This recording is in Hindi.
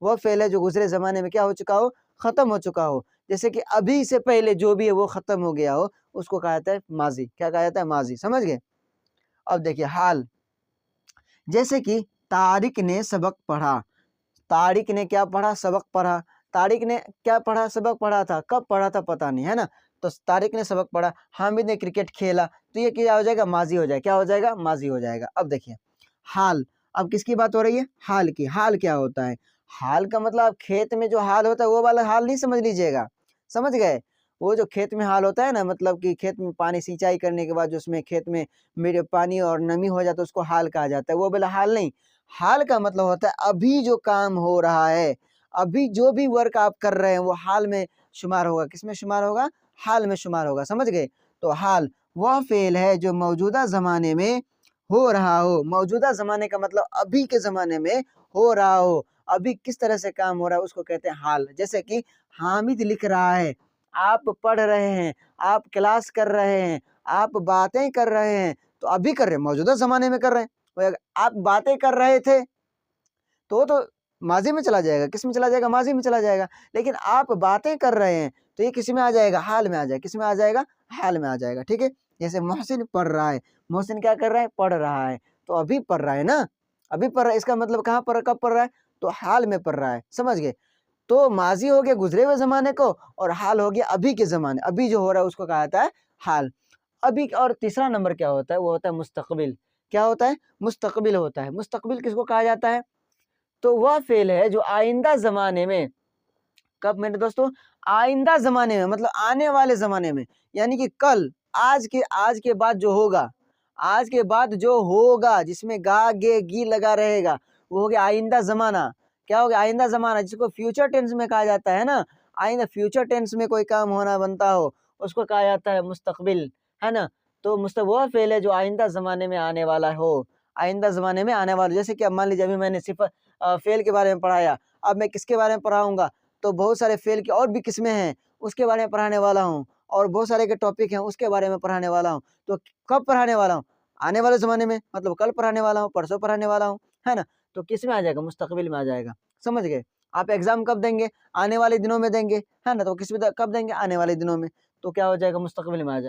वह फ़ेल है जो गुज़रे ज़माने में क्या हो चुका हो, ख़त्म हो चुका हो। जैसे कि अभी से पहले जो भी है वो ख़त्म हो गया हो, उसको कहा जाता है माज़ी। क्या कहा जाता है? माज़ी। समझ गए? अब देखिए हाल, जैसे कि तारिक ने सबक पढ़ा। तारिक ने क्या पढ़ा? सबक पढ़ा। तारिक ने क्या पढ़ा? सबक पढ़ा था। कब पढ़ा था पता नहीं, है ना? तो तारिक ने सबक पढ़ा। हामिद ने क्रिकेट खेला। तो ये क्या हो जाएगा? माज़ी हो जाएगा। क्या हो जाएगा? माज़ी हो जाएगा। अब देखिए हाल, अब किसकी बात हो रही है? हाल की। हाल क्या होता है? हाल का मतलब आप खेत में जो हाल होता है वो वाला हाल नहीं समझ लीजिएगा। समझ गए? वो जो खेत में हाल होता है ना, मतलब कि खेत में पानी सिंचाई करने के बाद जो उसमें खेत में मेरे पानी और नमी हो जाता है उसको हाल कहा जाता है। वो वाला हाल नहीं। हाल का मतलब होता है अभी जो काम हो रहा है, अभी जो भी वर्क आप कर रहे हैं वो हाल में शुमार होगा। किसमें शुमार होगा? हाल में शुमार होगा। समझ गए? तो हाल वह फ़ेल है जो मौजूदा ज़माने में हो रहा हो। मौजूदा ज़माने का मतलब अभी के ज़माने में हो रहा हो। अभी किस तरह से काम हो रहा है उसको कहते हैं हाल। जैसे कि हामिद लिख रहा है, आप पढ़ रहे हैं, आप क्लास कर रहे हैं, आप बातें कर रहे हैं, तो अभी कर रहे हैं, मौजूदा ज़माने में कर रहे हैं। आप बातें कर रहे थे तो माज़ी में चला जाएगा। किस में चला जाएगा? माज़ी में चला जाएगा। लेकिन आप बातें कर रहे हैं तो ये किस में आ जाएगा? हाल में आ जाएगा। किस में आ जाएगा? हाल में आ जाएगा। ठीक है? जैसे मोहसिन पढ़ रहा है। मोहसिन क्या कर रहा है? पढ़ रहा है। तो अभी पढ़ रहा है ना? अभी पढ़ रहा है, इसका मतलब कहाँ पर कब पढ़ रहा है? तो हाल में पढ़ रहा है। समझ गए? तो माज़ी हो गया गुज़रे हुए ज़माने को और हाल हो गया अभी के ज़माने। अभी जो हो रहा है उसको कहा जाता है हाल। अभी और तीसरा नंबर क्या होता है? वो होता है मुस्तक़बिल। क्या होता है? मुस्तक़बिल होता है। मुस्तक़बिल किसको कहा जाता है? तो वह फ़ेल है जो आइंदा ज़माने में, कब मेरे दोस्तों? आइंदा ज़माने में मतलब आने वाले ज़माने में, यानी कि कल, आज के बाद जो होगा, आज के बाद जो होगा जिसमें गा, गे, गी लगा रहेगा, वो हो गया आइंदा ज़माना। क्या हो गया? आइंदा ज़माना, जिसको फ्यूचर टेंस में कहा जाता है ना, आइंदा फ्यूचर टेंस में कोई काम होना बनता हो, उसको कहा जाता है मुस्तक़बिल, है ना? तो वह फ़ेल है जो आइंदा ज़माने में आने वाला हो, आइंदा ज़माने में आने वाला, जैसे कि अब मान लीजिए अभी मैंने सिर्फ़ फ़ेल के बारे में पढ़ाया, अब मैं किसके बारे में पढ़ाऊँगा? तो बहुत सारे फ़ेल की और भी किस्में हैं, उसके बारे में पढ़ाने वाला हूँ और बहुत सारे के टॉपिक हैं, उसके बारे में पढ़ाने वाला हूँ। तो कब पढ़ाने वाला हूँ? आने वाले ज़माने में, मतलब कल पढ़ाने वाला हूँ, परसों पढ़ाने वाला हूँ, है ना? तो किस में आ जाएगा? मुस्तक़बिल में आ जाएगा। समझ गए? आप एग्ज़ाम कब देंगे? आने वाले दिनों में देंगे, है ना? तो किस में कब देंगे? आने वाले दिनों में। तो क्या हो जाएगा? मुस्तक़बिल में आ जाएगा।